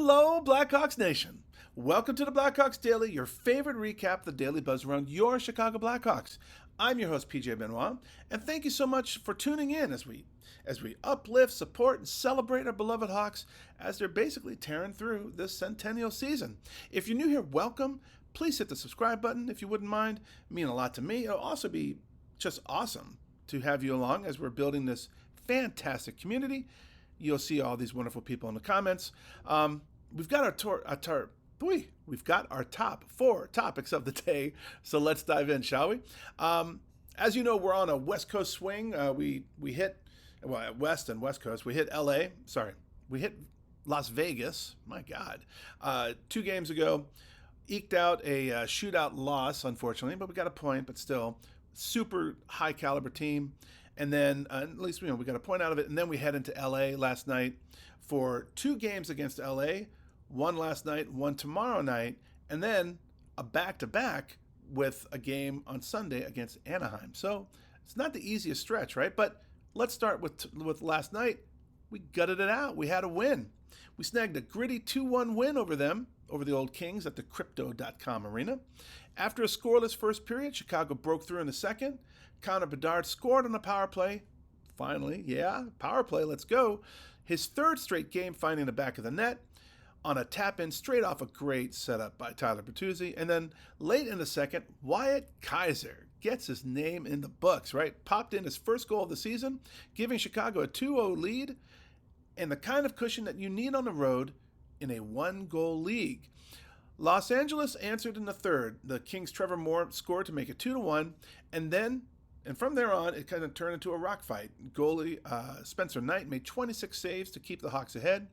Hello, Blackhawks Nation. Welcome to the Blackhawks Daily, your favorite recap of the daily buzz around your Chicago Blackhawks. I'm your host, PJ Benoit, and thank you so much for tuning in as we uplift, support, and celebrate our beloved Hawks as they're basically tearing through this centennial season. If you're new here, welcome. Please hit the subscribe button if you wouldn't mind. It means a lot to me. It'll also be just awesome to have you along as we're building this fantastic community. You'll see all these wonderful people in the comments. We've got we've got our top 4 topics of the day. So let's dive in, shall we? As you know, we're on a West Coast swing. We hit West and West Coast. We hit LA. Sorry, we hit Las Vegas. My God, 2 games ago, eked out a shootout loss, unfortunately, but we got a point. But still, super high caliber team. And then at least we got a point out of it. And then we head into LA last night for 2 games against LA. One last night, one tomorrow night, and then a back-to-back with a game on Sunday against Anaheim. So it's not the easiest stretch, right? But let's start with last night. We gutted it out. We had a win. We snagged a gritty 2-1 win over them, over the old Kings at the Crypto.com arena. After a scoreless first period, Chicago broke through in the second. Connor Bedard scored on a power play. Finally, power play, let's go. His 3rd straight game finding the back of the net on a tap-in straight off a great setup by Tyler Bertuzzi. And then late in the second, Wyatt Kaiser gets his name in the books, right? Popped in his first goal of the season, giving Chicago a 2-0 lead and the kind of cushion that you need on the road in a 1-goal league. Los Angeles answered in the third. The Kings' Trevor Moore scored to make it 2-1, and from there on, it kind of turned into a rock fight. Goalie Spencer Knight made 26 saves to keep the Hawks ahead.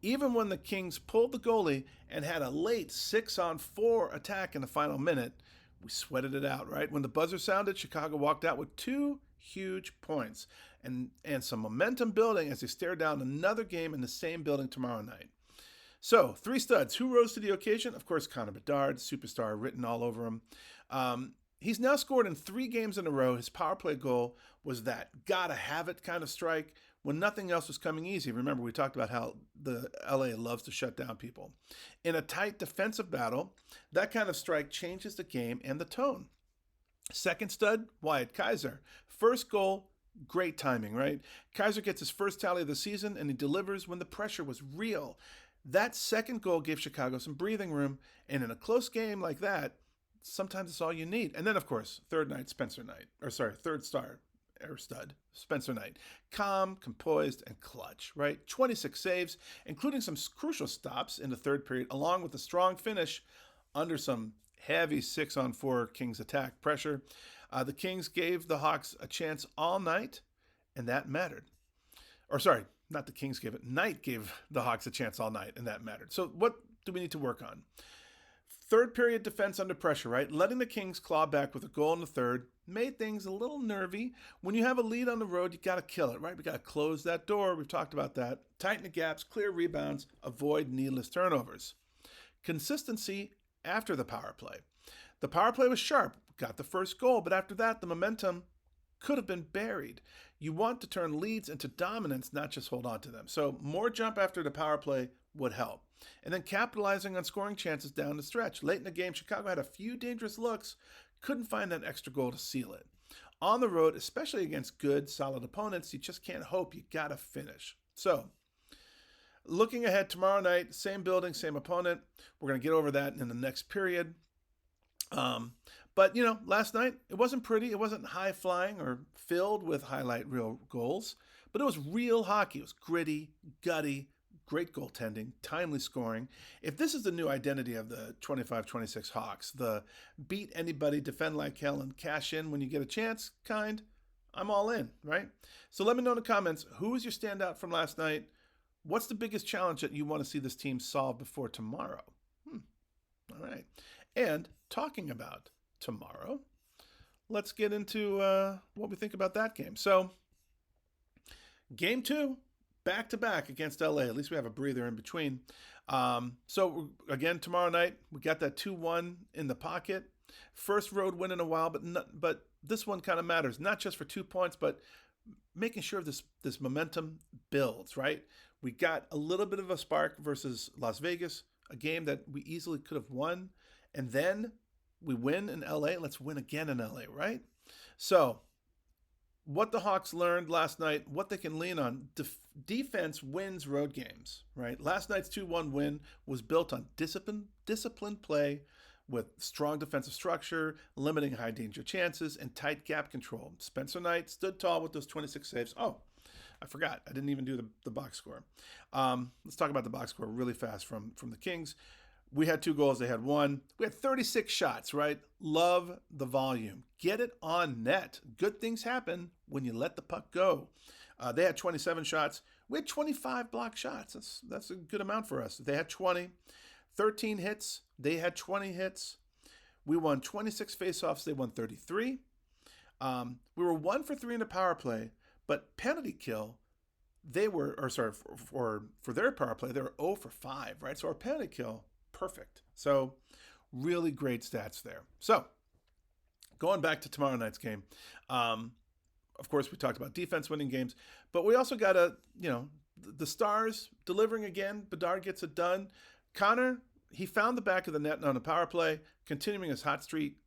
Even when the Kings pulled the goalie and had a late 6-on-4 attack in the final minute, we sweated it out, right? When the buzzer sounded, Chicago walked out with 2 huge points and some momentum building as they stare down another game in the same building tomorrow night. So, 3 studs. Who rose to the occasion? Of course, Connor Bedard, superstar written all over him. He's now scored in 3 games in a row. His power play goal was that gotta have it kind of strike when nothing else was coming easy. Remember, we talked about how the LA loves to shut down people. In a tight defensive battle, that kind of strike changes the game and the tone. Second stud, Wyatt Kaiser. First goal, great timing, right? Kaiser gets his first tally of the season, and he delivers when the pressure was real. That second goal gave Chicago some breathing room, and in a close game like that, sometimes it's all you need. And then, of course, third stud, Spencer Knight. Calm, composed, and clutch, right? 26 saves, including some crucial stops in the third period, along with a strong finish under some heavy 6-on-4 Kings attack pressure. The Kings gave the Hawks a chance all night, and that mattered. Not the Kings gave it. Knight gave the Hawks a chance all night, and that mattered. So what do we need to work on? Third period defense under pressure, right? Letting the Kings claw back with a goal in the third made things a little nervy. When you have a lead on the road, you got to kill it, right? We got to close that door. We've talked about that. Tighten the gaps, clear rebounds, avoid needless turnovers. Consistency after the power play. The power play was sharp, got the first goal, but after that, the momentum could have been buried. You want to turn leads into dominance, not just hold on to them. So more jump after the power play would help. And then capitalizing on scoring chances down the stretch. Late in the game, Chicago had a few dangerous looks, couldn't find that extra goal to seal it. On the road, especially against good, solid opponents, you just can't hope. You got to finish. So, looking ahead tomorrow night, same building, same opponent. We're going to get over that in the next period. But, last night, it wasn't pretty. It wasn't high-flying or filled with highlight reel goals. But it was real hockey. It was gritty, gutty, great goaltending, timely scoring. If this is the new identity of the 25-26 Hawks, the beat anybody, defend like hell, and cash in when you get a chance kind, I'm all in, right? So let me know in the comments, who is your standout from last night? What's the biggest challenge that you want to see this team solve before tomorrow? All right. And talking about tomorrow, let's get into what we think about that game. So, game 2, back-to-back against LA. At least we have a breather in between. So, again, tomorrow night, we got that 2-1 in the pocket. First road win in a while, but this one kind of matters, not just for 2 points, but making sure this momentum builds, right? We got a little bit of a spark versus Las Vegas, a game that we easily could have won. And then we win in LA. Let's win again in LA, right? So, what the Hawks learned last night, what they can lean on. Defense wins road games, right? Last night's 2-1 win was built on disciplined play with strong defensive structure, limiting high danger chances, and tight gap control. Spencer Knight stood tall with those 26 saves. Oh, I forgot. I didn't even do the box score. Let's talk about the box score really fast from the Kings. We had 2 goals. They had 1. We had 36 shots, right? Love the volume. Get it on net. Good things happen when you let the puck go. They had 27 shots. We had 25 block shots. That's a good amount for us. They had 20. 13 hits. They had 20 hits. We won 26 faceoffs. They won 33. We were 1 for 3 in the power play, but penalty kill, they were, for their power play, they were 0 for 5, right? So our penalty kill, perfect. So really great stats there. So going back to tomorrow night's game, of course, we talked about defense winning games, but we also got the Stars delivering again. Bedard gets it done. Connor, he found the back of the net on a power play, continuing his hot streak.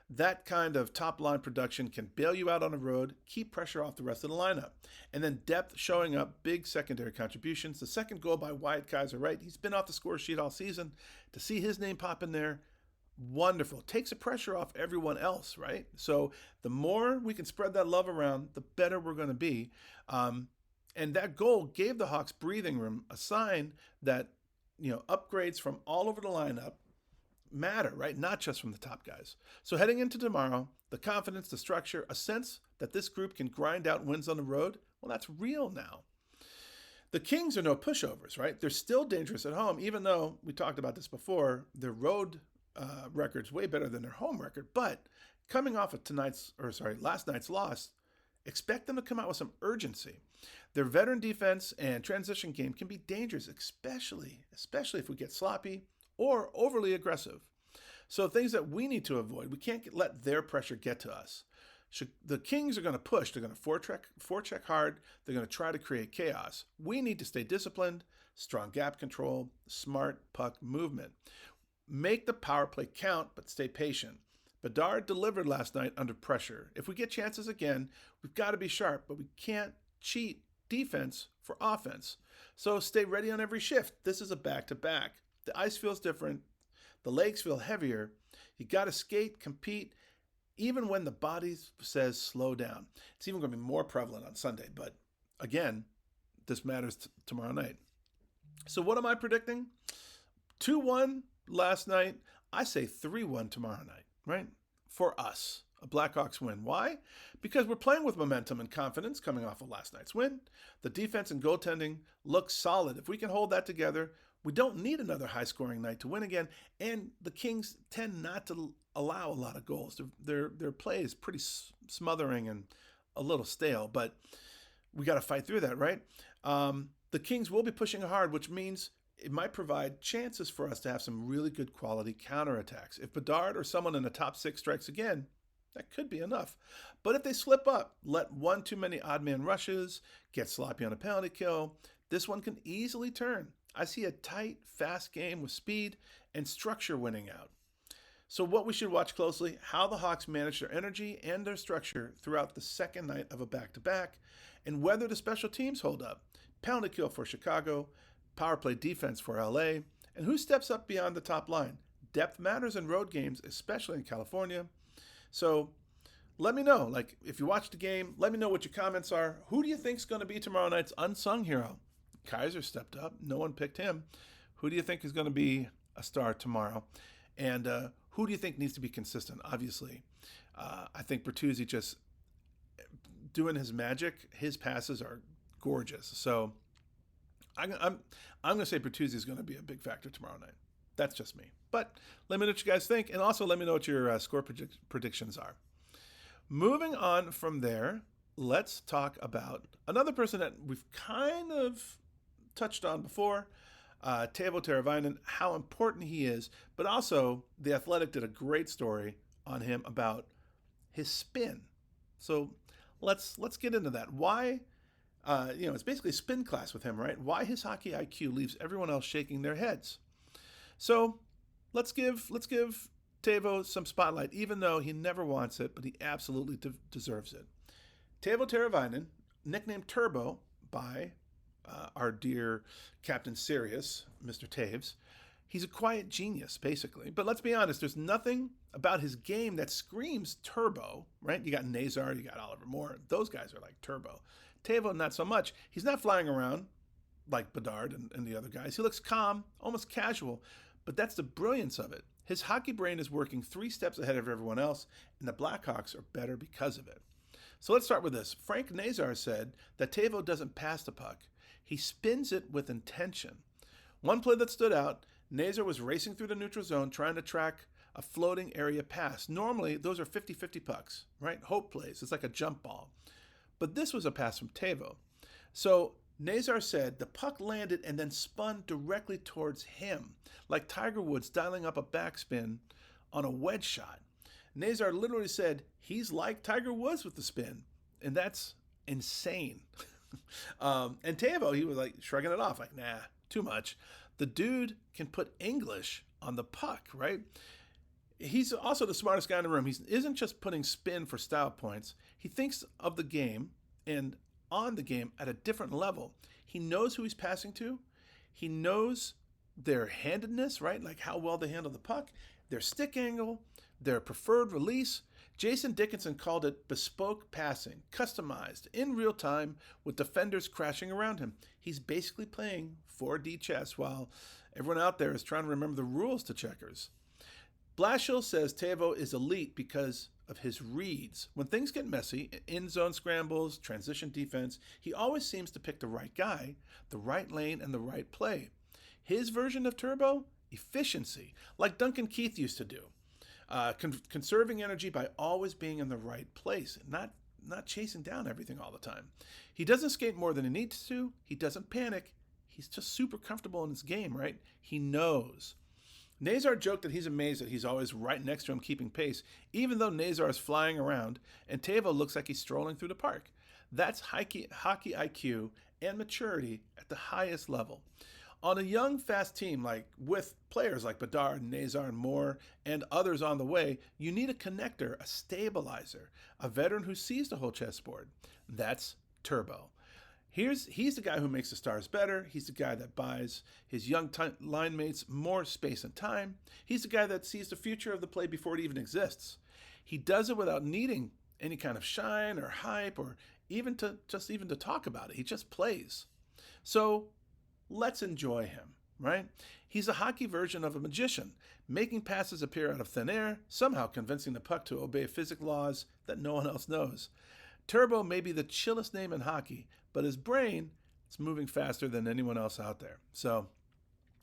That kind of top-line production can bail you out on the road, keep pressure off the rest of the lineup. And then depth showing up, big secondary contributions. The second goal by Wyatt Kaiser, right? He's been off the score sheet all season. To see his name pop in there, wonderful. Takes the pressure off everyone else, right? So the more we can spread that love around, the better we're going to be. And that goal gave the Hawks breathing room, a sign that upgrades from all over the lineup matter, right? Not just from the top guys. So heading into tomorrow, the confidence, the structure, a sense that this group can grind out wins on the road, well, that's real now. The Kings are no pushovers, right? They're still dangerous at home, even though we talked about this before. Their road record's way better than their home record. But coming off of last night's loss, expect them to come out with some urgency. Their veteran defense and transition game can be dangerous, especially if we get sloppy or overly aggressive. So things that we need to avoid. We can't let their pressure get to us. The Kings are going to push. They're going to forecheck hard. They're going to try to create chaos. We need to stay disciplined, strong gap control, smart puck movement. Make the power play count, but stay patient. Bedard delivered last night under pressure. If we get chances again, we've got to be sharp, but we can't cheat defense for offense. So stay ready on every shift. This is a back-to-back. The ice feels different. The legs feel heavier. You got to skate, compete, even when the body says slow down. It's even going to be more prevalent on Sunday. But again, this matters tomorrow night. So what am I predicting? 2-1 last night. I say 3-1 tomorrow night, right? For us, a Blackhawks win. Why? Because we're playing with momentum and confidence coming off of last night's win. The defense and goaltending look solid. If we can hold that together, we don't need another high-scoring night to win again. And the Kings tend not to allow a lot of goals. Their play is pretty smothering and a little stale, but we got to fight through that, right? The Kings will be pushing hard, which means it might provide chances for us to have some really good quality counterattacks. If Bedard or someone in the top 6 strikes again, that could be enough. But if they slip up, let one too many odd man rushes, get sloppy on a penalty kill, this one can easily turn. I see a tight, fast game with speed and structure winning out. So what we should watch closely, how the Hawks manage their energy and their structure throughout the second night of a back-to-back, and whether the special teams hold up. Penalty kill for Chicago, power play defense for LA, and who steps up beyond the top line. Depth matters in road games, especially in California. So let me know, if you watched the game, let me know what your comments are. Who do you think is going to be tomorrow night's unsung hero? Kaiser stepped up. No one picked him. Who do you think is going to be a star tomorrow? And who do you think needs to be consistent? Obviously, I think Bertuzzi just doing his magic. His passes are gorgeous. So I'm going to say Bertuzzi is going to be a big factor tomorrow night. That's just me. But let me know what you guys think. And also let me know what your score predictions are. Moving on from there, let's talk about another person that we've kind of touched on before, Teuvo Teravainen, how important he is, but also The Athletic did a great story on him about his spin. So let's get into that. Why It's basically a spin class with him, right? Why his hockey IQ leaves everyone else shaking their heads. So let's give Teuvo some spotlight, even though he never wants it, but he absolutely deserves it. Teuvo Teravainen, nicknamed Turbo by our dear Captain Sirius, Mr. Taves. He's a quiet genius, basically. But let's be honest, there's nothing about his game that screams turbo, right? You got Nazar, you got Oliver Moore. Those guys are like turbo. Teuvo, not so much. He's not flying around like Bedard and the other guys. He looks calm, almost casual, but that's the brilliance of it. His hockey brain is working 3 steps ahead of everyone else, and the Blackhawks are better because of it. So let's start with this. Frank Nazar said that Teuvo doesn't pass the puck. He spins it with intention. One play that stood out, Nazar was racing through the neutral zone trying to track a floating area pass. Normally, those are 50-50 pucks, right? Hope plays. It's like a jump ball. But this was a pass from Teuvo. So Nazar said the puck landed and then spun directly towards him, like Tiger Woods dialing up a backspin on a wedge shot. Nazar literally said he's like Tiger Woods with the spin, and that's insane. And Teuvo, he was like shrugging it off, like, nah, too much. The dude can put English on the puck, right? He's also the smartest guy in the room. He isn't just putting spin for style points. He thinks of the game and on the game at a different level. He knows who he's passing to. He knows their handedness, right? Like how well they handle the puck, their stick angle, their preferred release. Jason Dickinson called it bespoke passing, customized in real time with defenders crashing around him. He's basically playing 4D chess while everyone out there is trying to remember the rules to checkers. Blashill says Teuvo is elite because of his reads. When things get messy, in-zone scrambles, transition defense, he always seems to pick the right guy, the right lane, and the right play. His version of Turbo? Efficiency, like Duncan Keith used to do. Conserving energy by always being in the right place, not chasing down everything all the time. He doesn't skate more than he needs to. He doesn't panic. He's just super comfortable in his game, right? He knows. Nazar joked that he's amazed that he's always right next to him keeping pace, even though Nazar is flying around and Teuvo looks like he's strolling through the park. That's hockey IQ and maturity at the highest level. On a young, fast team like with players like Bedard, Nazar, and Moore, and others on the way, you need a connector, a stabilizer, a veteran who sees the whole chessboard. That's Turbo. He's the guy who makes the stars better. He's the guy that buys his young line mates more space and time. He's the guy that sees the future of the play before it even exists. He does it without needing any kind of shine or hype or even to talk about it. He just plays. So let's enjoy him, right? He's a hockey version of a magician, making passes appear out of thin air, somehow convincing the puck to obey physics laws that no one else knows. Turbo may be the chillest name in hockey, but his brain is moving faster than anyone else out there. So,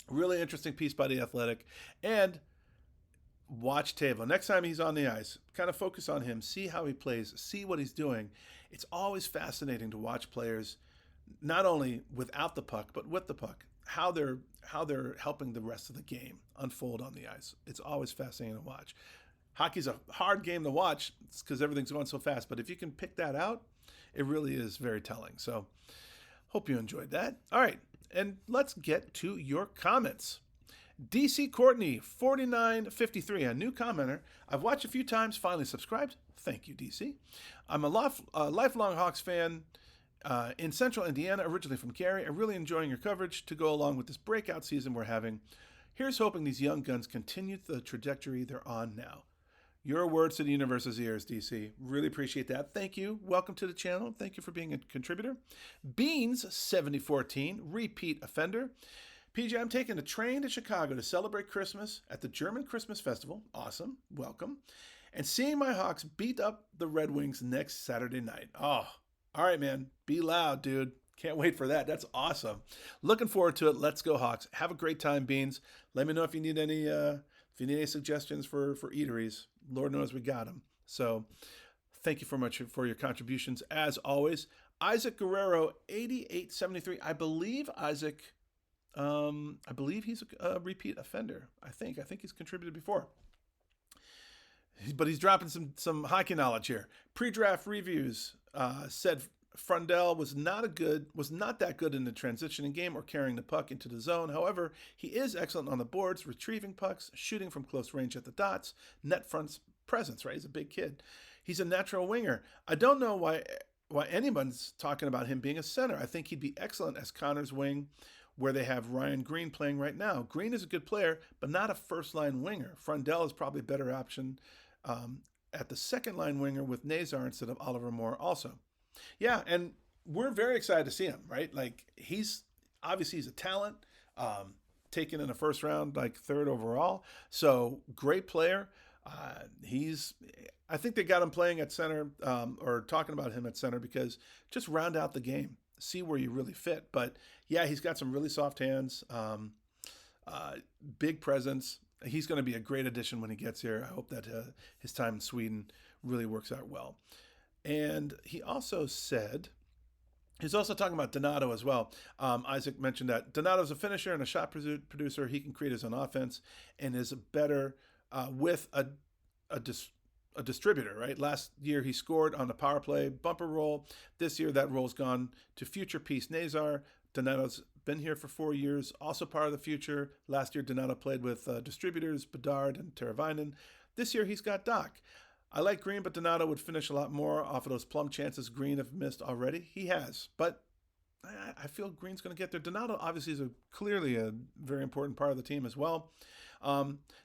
really interesting piece by The Athletic. And watch Teuvo. Next time he's on the ice, kind of focus on him, see how he plays, see what he's doing. It's always fascinating to watch players, not only without the puck, but with the puck, how they're helping the rest of the game unfold on the ice. It's always fascinating to watch. Hockey's a hard game to watch because everything's going so fast. But if you can pick that out, it really is very telling. So hope you enjoyed that. All right. And let's get to your comments. DC Courtney, 4953, a new commenter. I've watched a few times, finally subscribed. Thank you, DC. I'm a lifelong Hawks fan in central Indiana, originally from Cary. I'm really enjoying your coverage to go along with this breakout season we're having. Here's hoping these young guns continue the trajectory they're on now. Your words to the universe's ears, DC. Really appreciate that. Thank you. Welcome to the channel. Thank you for being a contributor. Beans, 7014, repeat offender. PJ, I'm taking a train to Chicago to celebrate Christmas at the German Christmas Festival. Awesome. Welcome. And seeing my Hawks beat up the Red Wings next Saturday night. Oh, all right, man. Be loud, dude. Can't wait for that. That's awesome. Looking forward to it. Let's go Hawks. Have a great time, Beans. Let me know if you need any suggestions for eateries. Lord knows we got them. So thank you so much for your contributions as always. Isaac Guerrero, 8873. I believe Isaac, he's a repeat offender. I think he's contributed before. But he's dropping some hockey knowledge here. Pre-draft reviews said Frundell was not that good in the transitioning game or carrying the puck into the zone. However, he is excellent on the boards, retrieving pucks, shooting from close range at the dots, net front presence, right? He's a big kid. He's a natural winger. I don't know why anyone's talking about him being a center. I think he'd be excellent as Connor's wing, where they have Ryan Green playing right now. Green is a good player, but not a first-line winger. Frundell is probably a better option at the second-line winger with Nazar instead of Oliver Moore also. Yeah, and we're very excited to see him, right? Like, he's a talent, taken in the first round, like third overall. So, great player. I think they got him playing at center, or talking about him at center, because just round out the game, see where you really fit. But yeah, he's got some really soft hands, big presence. He's going to be a great addition when he gets here. I hope that his time in Sweden really works out well. And he's also talking about Donato as well. Isaac mentioned that Donato's a finisher and a shot producer. He can create his own offense and is better with a distributor, right? Last year he scored on the power play bumper roll. This year that role's gone to future piece Nazar. Donato's been here for 4 years, also part of the future. Last year Donato played with distributors Bedard and Teravainen. This year he's got Doc. I like Green, but Donato would finish a lot more off of those plum chances Green have missed already. He has, but I feel Green's going to get there. Donato obviously is clearly a very important part of the team as well.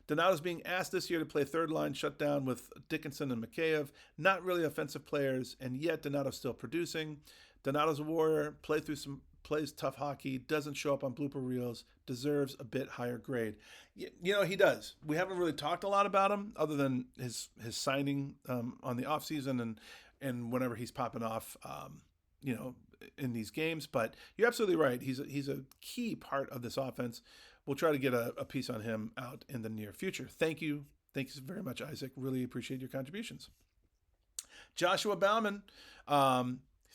Donato's being asked this year to play third line shutdown with Dickinson and Mikheyev. Not really offensive players, and yet Donato's still producing. Donato's a warrior, plays tough hockey, doesn't show up on blooper reels, deserves a bit higher grade. You know, he does. We haven't really talked a lot about him other than his signing on the offseason and whenever he's popping off, in these games. But you're absolutely right. He's a key part of this offense. We'll try to get a piece on him out in the near future. Thank you. Thank you very much, Isaac. Really appreciate your contributions. Joshua Bauman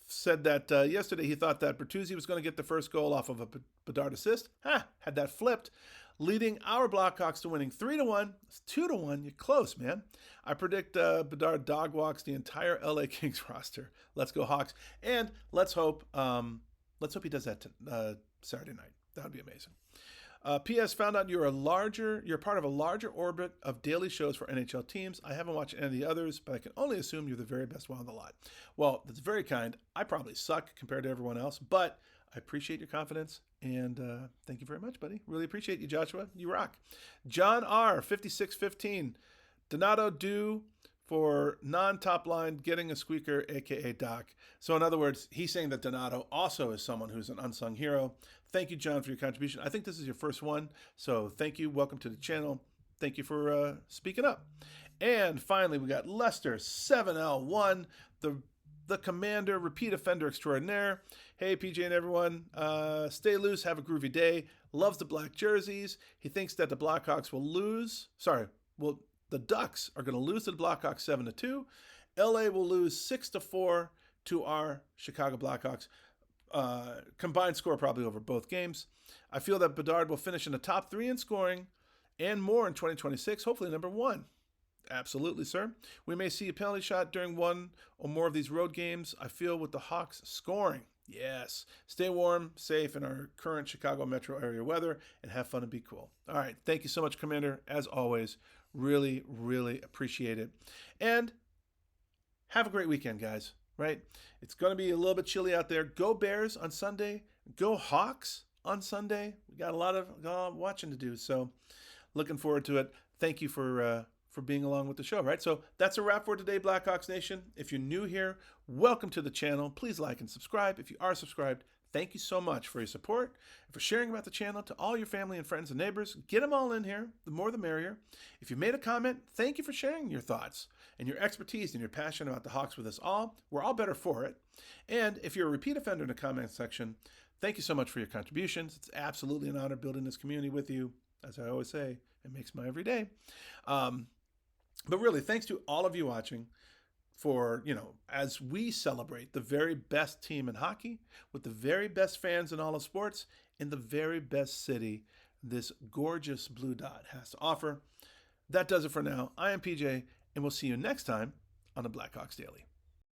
said that yesterday he thought that Bertuzzi was going to get the first goal off of a Bedard assist. Had that flipped, leading our Blackhawks to winning 3-1. It's 2-1. You're close, man. I predict Bedard dog walks the entire LA Kings roster. Let's go Hawks, and let's hope he does that Saturday night. That would be amazing. P.S. Found out you're part of a larger orbit of daily shows for NHL teams. I haven't watched any of the others, but I can only assume you're the very best one on the lot. Well, that's very kind. I probably suck compared to everyone else, but I appreciate your confidence, and thank you very much, buddy. Really appreciate you, Joshua. You rock. John R., 5615. Donato due for non-top line getting a squeaker, a.k.a. Doc. So in other words, he's saying that Donato also is someone who's an unsung hero. Thank you, John, for your contribution. I think this is your first one, so thank you. Welcome to the channel. Thank you for speaking up. And finally, we got Lester, 7L1, the commander, repeat offender extraordinaire. Hey, PJ and everyone. Stay loose, have a groovy day. Loves the black jerseys. He thinks that the Blackhawks will lose. The Ducks are going to lose to the Blackhawks 7-2. LA will lose 6-4 to our Chicago Blackhawks. Combined score probably over both games. I feel that Bedard will finish in the top 3 in scoring and more in 2026, hopefully number 1. Absolutely, sir. We may see a penalty shot during one or more of these road games. I feel with the Hawks scoring. Yes. Stay warm, safe in our current Chicago metro area weather, and have fun and be cool. All right. Thank you so much, Commander. As always, really, really appreciate it. And have a great weekend, guys, right? It's going to be a little bit chilly out there. Go Bears on Sunday. Go Hawks on Sunday. We got a lot of watching to do, so looking forward to it. Thank you for being along with the show, right? So that's a wrap for today, Blackhawks Nation. If you're new here, welcome to the channel. Please like and subscribe. If you are subscribed, thank you so much for your support and for sharing about the channel to all your family and friends and neighbors. Get them all in here. The more, the merrier. If you made a comment, thank you for sharing your thoughts and your expertise and your passion about the Hawks with us all. We're all better for it. And if you're a repeat offender in the comment section, thank you so much for your contributions. It's absolutely an honor building this community with you. As I always say, it makes my every day. But really, thanks to all of you watching for, as we celebrate the very best team in hockey with the very best fans in all of sports in the very best city this gorgeous blue dot has to offer. That does it for now. I am PJ, and we'll see you next time on the Blackhawks Daily.